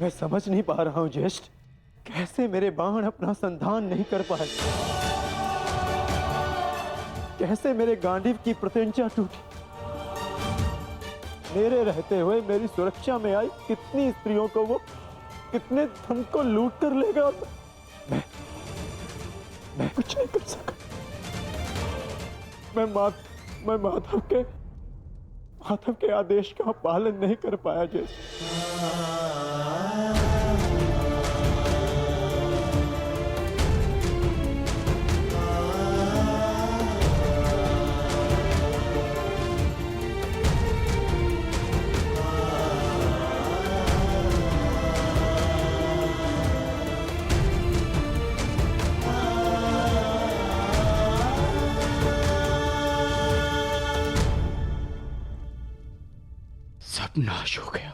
मैं समझ नहीं पा रहा हूं ज्येष्ठ, कैसे मेरे बाण अपना संधान नहीं कर पाए, कैसे मेरे गांडीव की प्रत्यंचा टूटी। मेरे रहते हुए मेरी सुरक्षा में आई कितनी स्त्रियों को वो कितने धन को लूट कर लेगा, और मैं कुछ नहीं कर सका। मैं माधव के आदेश का पालन नहीं कर पाया जैसे। सब नाश हो गया,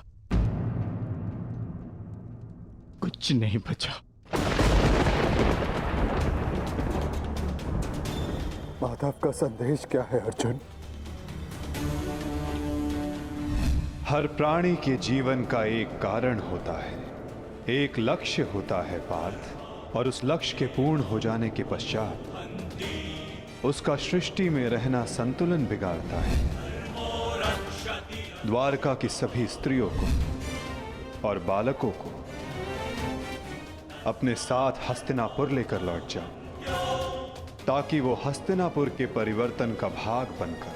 कुछ नहीं बचा। माधव का संदेश क्या है अर्जुन? हर प्राणी के जीवन का एक कारण होता है, एक लक्ष्य होता है पार्थ, और उस लक्ष्य के पूर्ण हो जाने के पश्चात उसका सृष्टि में रहना संतुलन बिगाड़ता है। द्वारका की सभी स्त्रियों को और बालकों को अपने साथ हस्तिनापुर लेकर लौट जाओ, ताकि वो हस्तिनापुर के परिवर्तन का भाग बनकर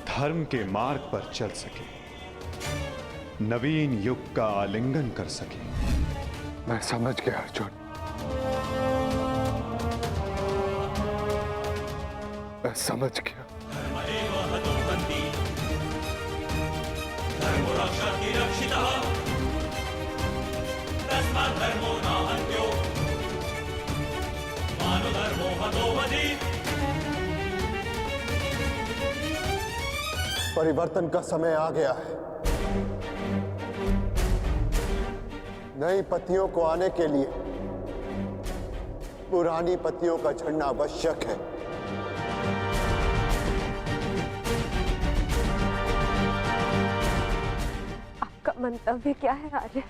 धर्म के मार्ग पर चल सके, नवीन युग का आलिंगन कर सके। मैं समझ गया अर्जुन, मैं समझ गया। परिवर्तन का समय आ गया है। नई पत्नियों को आने के लिए पुरानी पत्नियों का झड़ना आवश्यक है। आपका मंतव्य क्या है आर्य?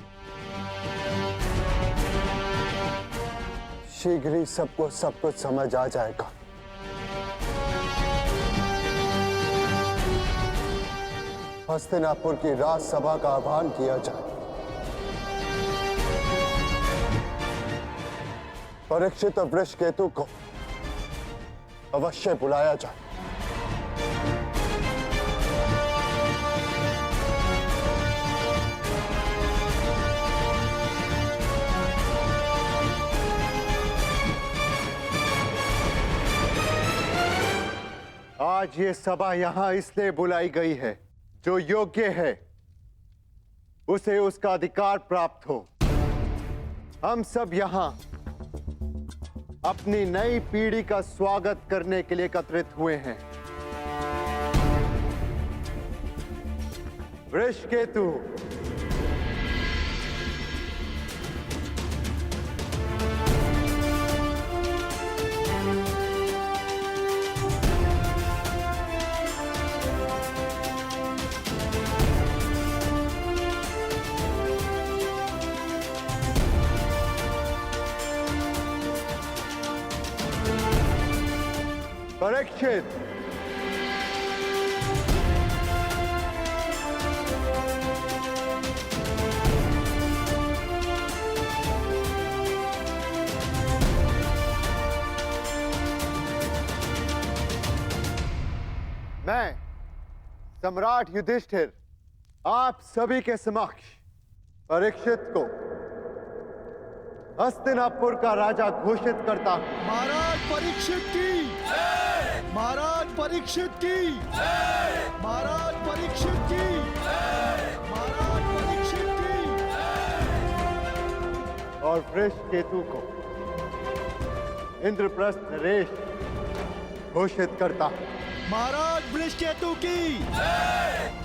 शीघ्र ही सबको सब कुछ समझ आ जाएगा। हस्तिनापुर की राजसभा का आह्वान किया जाए, परीक्षित और वृषकेतु को अवश्य बुलाया जाए। आज ये सभा यहां इसलिए बुलाई गई है, जो योग्य है उसे उसका अधिकार प्राप्त हो। हम सब यहां अपनी नई पीढ़ी का स्वागत करने के लिए एकत्रित हुए हैं। वृषकेतु, परीक्षित, मैं सम्राट युधिष्ठिर आप सभी के समक्ष परीक्षित को हस्तिनापुर का राजा घोषित करता हूं। महाराज परीक्षित की, महाराज परीक्षित की, महाराज परीक्षित की, महाराज परीक्षित की। और वृषकेतु को इंद्रप्रस्थ नरेश घोषित करता हूं। महाराज वृषकेतु की,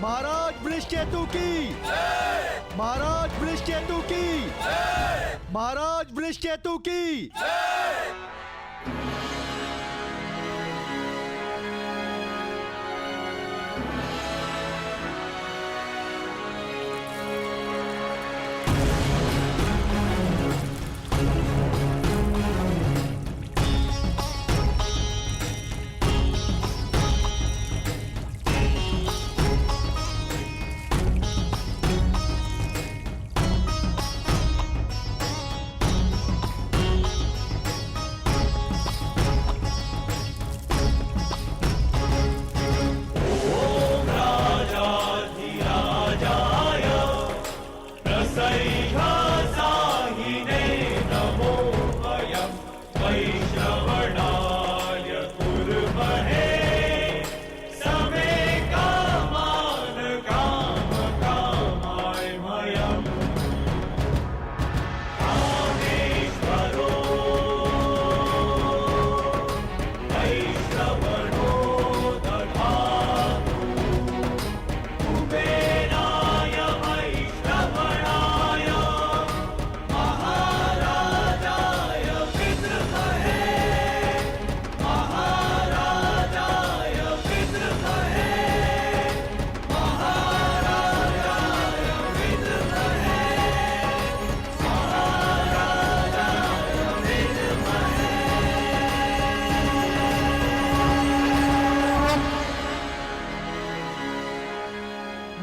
महाराज वृषकेतु की, महाराज वृषकेतु की, महाराज वृषकेतु की।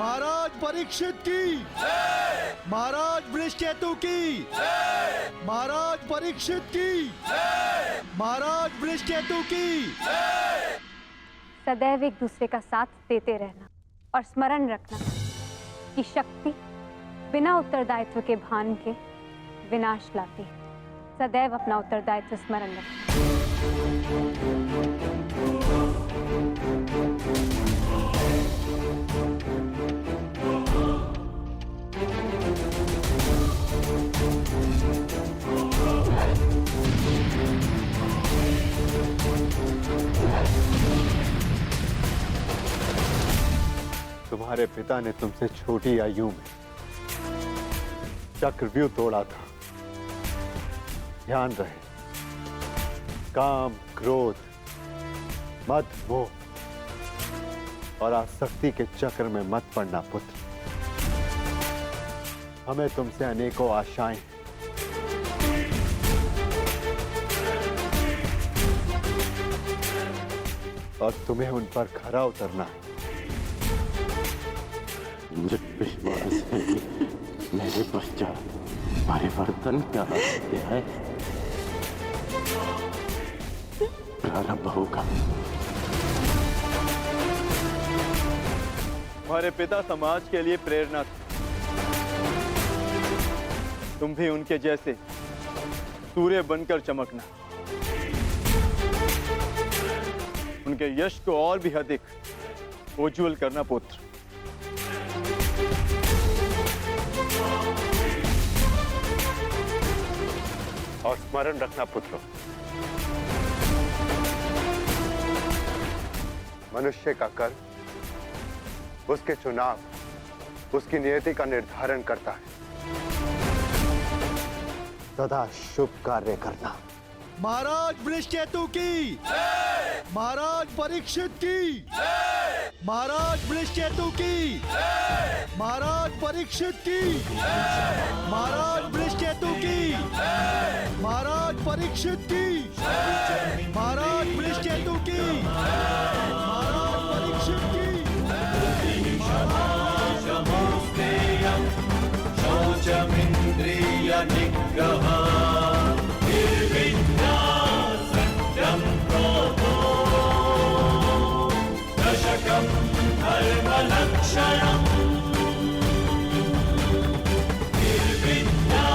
महाराज परीक्षित की, महाराज वृषकेतु की, महाराज परीक्षित की, महाराज वृषकेतु की। सदैव एक दूसरे का साथ देते रहना और स्मरण रखना कि शक्ति बिना उत्तरदायित्व के भान के विनाश लाती है। सदैव अपना उत्तरदायित्व स्मरण रखना। तुम्हारे पिता ने तुमसे छोटी आयु में चक्रव्यूह तोड़ा था। ध्यान रहे, काम, क्रोध, मद, मोह और आसक्ति के चक्र में मत पड़ना पुत्र। हमें तुमसे अनेकों आशाएं हैं। और तुम्हें उन पर खरा उतरना है। मुझे विश्वास है कि मेरे पश्चात परिवर्तन का अध्याय प्रारंभ होगा। हमारे पिता समाज के लिए प्रेरणा थे। तुम भी उनके जैसे सूर्य बनकर चमकना, उनके यश को और भी अधिक उज्ज्वल करना पुत्र। और स्मरण रखना पुत्र, मनुष्य का कर्म उसके चुनाव, उसकी नियति का निर्धारण करता है। सदा शुभ कार्य करना। महाराज वृषकेतु की, महाराज परीक्षित की, महाराज वृषकेतु की, महाराज परीक्षित की, महाराज वृषकेतु की, महाराज परीक्षित की, महाराज वृषकेतु की, महाराज परीक्षित की। शौचमिंद्रिय निग्रह धर्मलक्षणम् निर्विद्या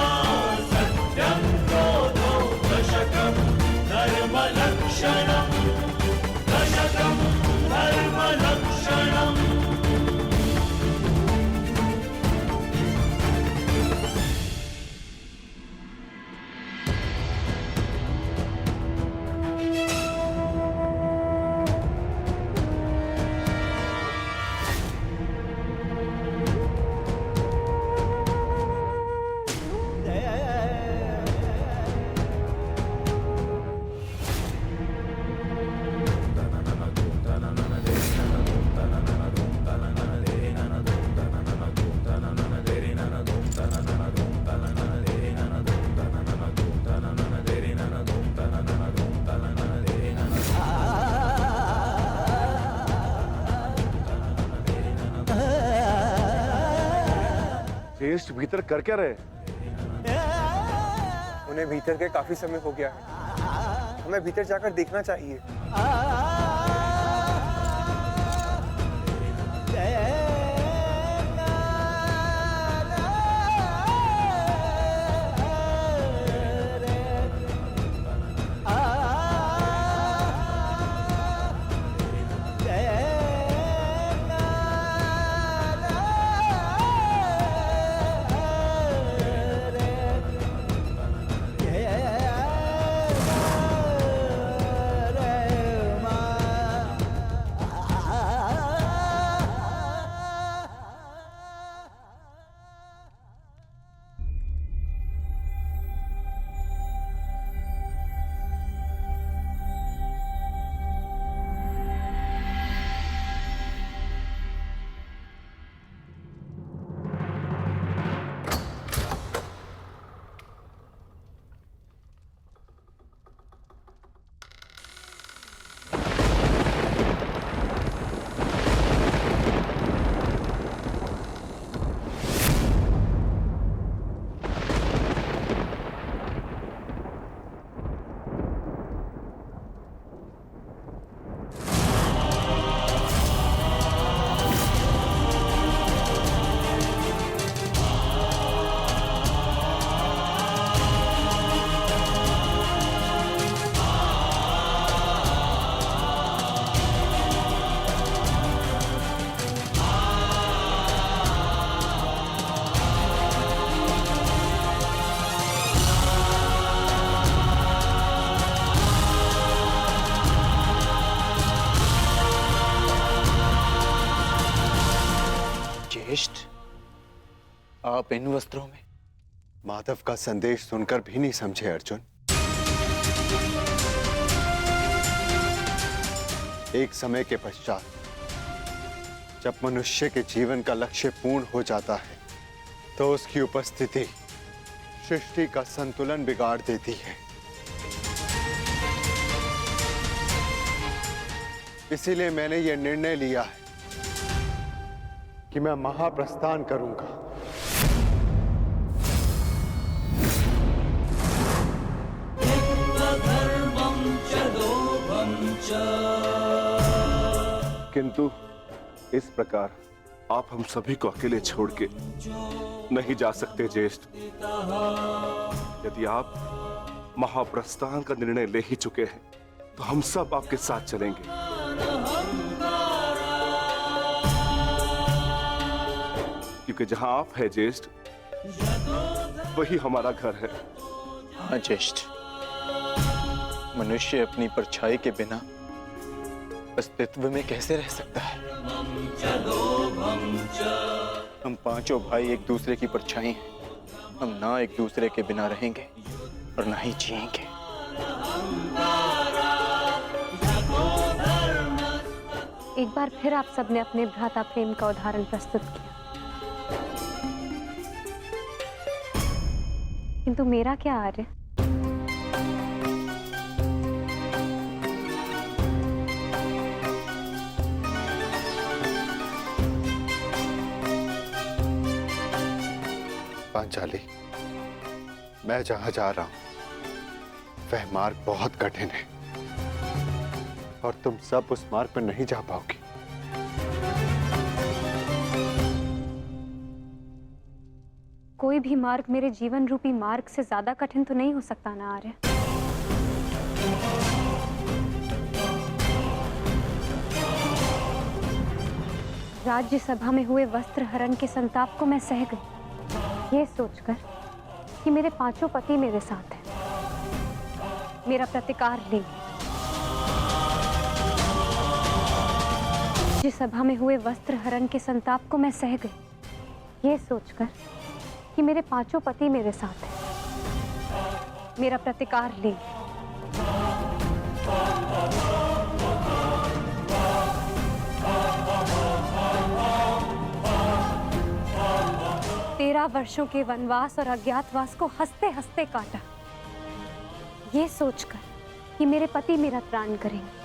सत्यं क्रोधो दशकं धर्मलक्षणम् दशकं धर्मलक्षणम्। टेस्ट भीतर कर क्या रहे? उन्हें भीतर के काफी समय हो गया है। हमें भीतर जाकर देखना चाहिए। ज्येष्ठ, आप इन वस्त्रों में? माधव का संदेश सुनकर भी नहीं समझे अर्जुन। एक समय के पश्चात जब मनुष्य के जीवन का लक्ष्य पूर्ण हो जाता है तो उसकी उपस्थिति सृष्टि का संतुलन बिगाड़ देती है। इसीलिए मैंने यह निर्णय लिया है कि मैं महाप्रस्थान करूंगा। किंतु इस प्रकार आप हम सभी को अकेले छोड़ के नहीं जा सकते ज्येष्ठ। यदि आप महाप्रस्थान का निर्णय ले ही चुके हैं तो हम सब आपके साथ चलेंगे। क्योंकि जहां आप हैं ज्येष्ठ, वही हमारा घर है। हाँ ज्येष्ठ, मनुष्य अपनी परछाई के बिना अस्तित्व में कैसे रह सकता है? हम पांचों भाई एक दूसरे की परछाई हैं। हम ना एक दूसरे के बिना रहेंगे और ना ही जिएंगे। एक बार फिर आप सबने अपने भ्राता प्रेम का उदाहरण प्रस्तुत किया, किंतु मेरा क्या आर्य? पांचाली, मैं जहां जा रहा हूं वह मार्ग बहुत कठिन है और तुम सब उस मार्ग पर नहीं जा पाओगी। कोई भी मार्ग मेरे जीवन रूपी मार्ग से ज्यादा कठिन तो नहीं हो सकता ना आर्य? राज्यसभा में हुए वस्त्र हरण के संताप को मैं सह गई, ये सोचकर कि मेरे पांचों पति मेरे साथ हैं, मेरा प्रतिकार लेंगे। राज्यसभा में हुए वस्त्र हरण के संताप को मैं सह गई, ये सोचकर कि मेरे पांचों पति मेरे साथ हैं, मेरा प्रतिकार लेंगे। तेरह वर्षों के वनवास और अज्ञातवास को हंसते हंसते काटा, ये सोचकर कि मेरे पति मेरा त्राण करेंगे।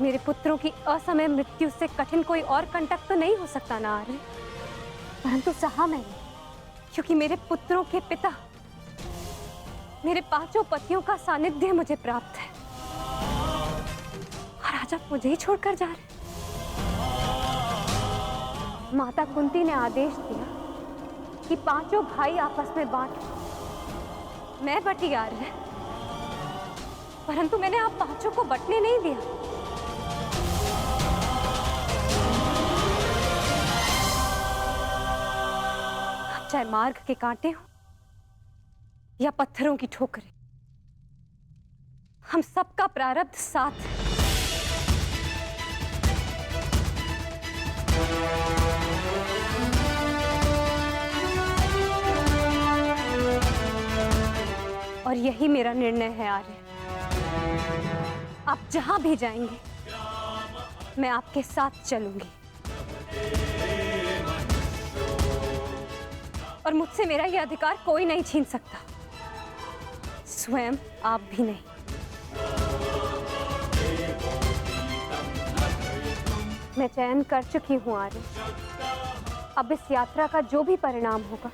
मेरे पुत्रों की असमय मृत्यु से कठिन कोई और कंटक तो नहीं हो सकता ना आर्य, परंतु सहा मैंने, क्योंकि मेरे पुत्रों के पिता, मेरे पांचों पतियों का सानिध्य मुझे प्राप्त है, और आज आप मुझे ही छोड़कर जा रहे। माता कुंती ने आदेश दिया कि पांचों भाई आपस में बांट। मैं बटी आर्य, परंतु मैंने आप पांचों को बटने नहीं दिया। अब चाहे मार्ग के कांटे हो या पत्थरों की ठोकरें, हम सबका प्रारब्ध साथ है। और यही मेरा निर्णय है आर्य। आप जहां भी जाएंगे मैं आपके साथ चलूंगी, और मुझसे मेरा यह अधिकार कोई नहीं छीन सकता, स्वयं आप भी नहीं। मैं चयन कर चुकी हूं आर्य। अब इस यात्रा का जो भी परिणाम होगा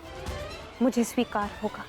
मुझे स्वीकार होगा।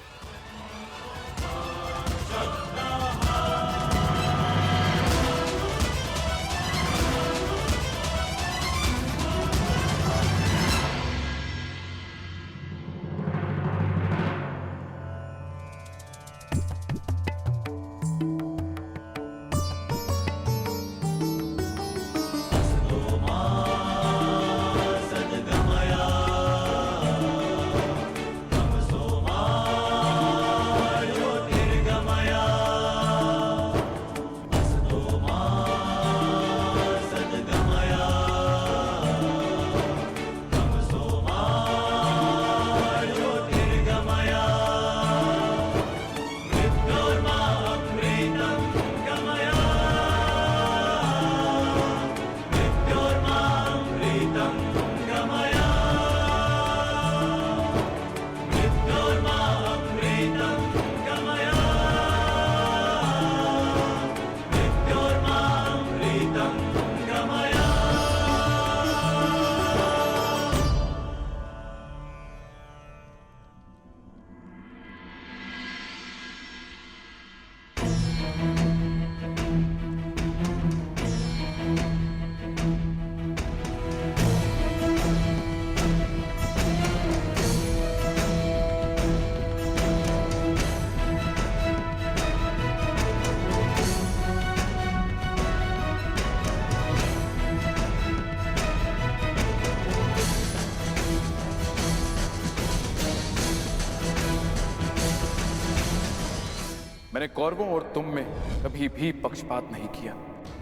मैंने कौरवों और तुम में कभी भी पक्षपात नहीं किया।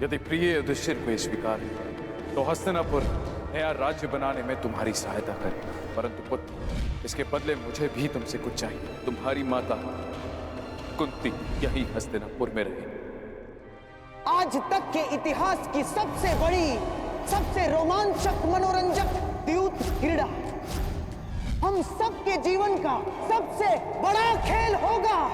यदि प्रिय युधिष्ठिर को ये स्वीकार है तो हस्तिनापुर नया राज्य बनाने में तुम्हारी सहायता करे। परंतु पुत्र, इसके बदले मुझे भी तुमसे कुछ चाहिए। तुम्हारी माता कुंती यही हस्तिनापुर में रहे। आज तक के इतिहास की सबसे बड़ी, सबसे रोमांचक, मनोरंजक द्यूत क्रीड़ा हम सबके जीवन का सबसे बड़ा खेल होगा।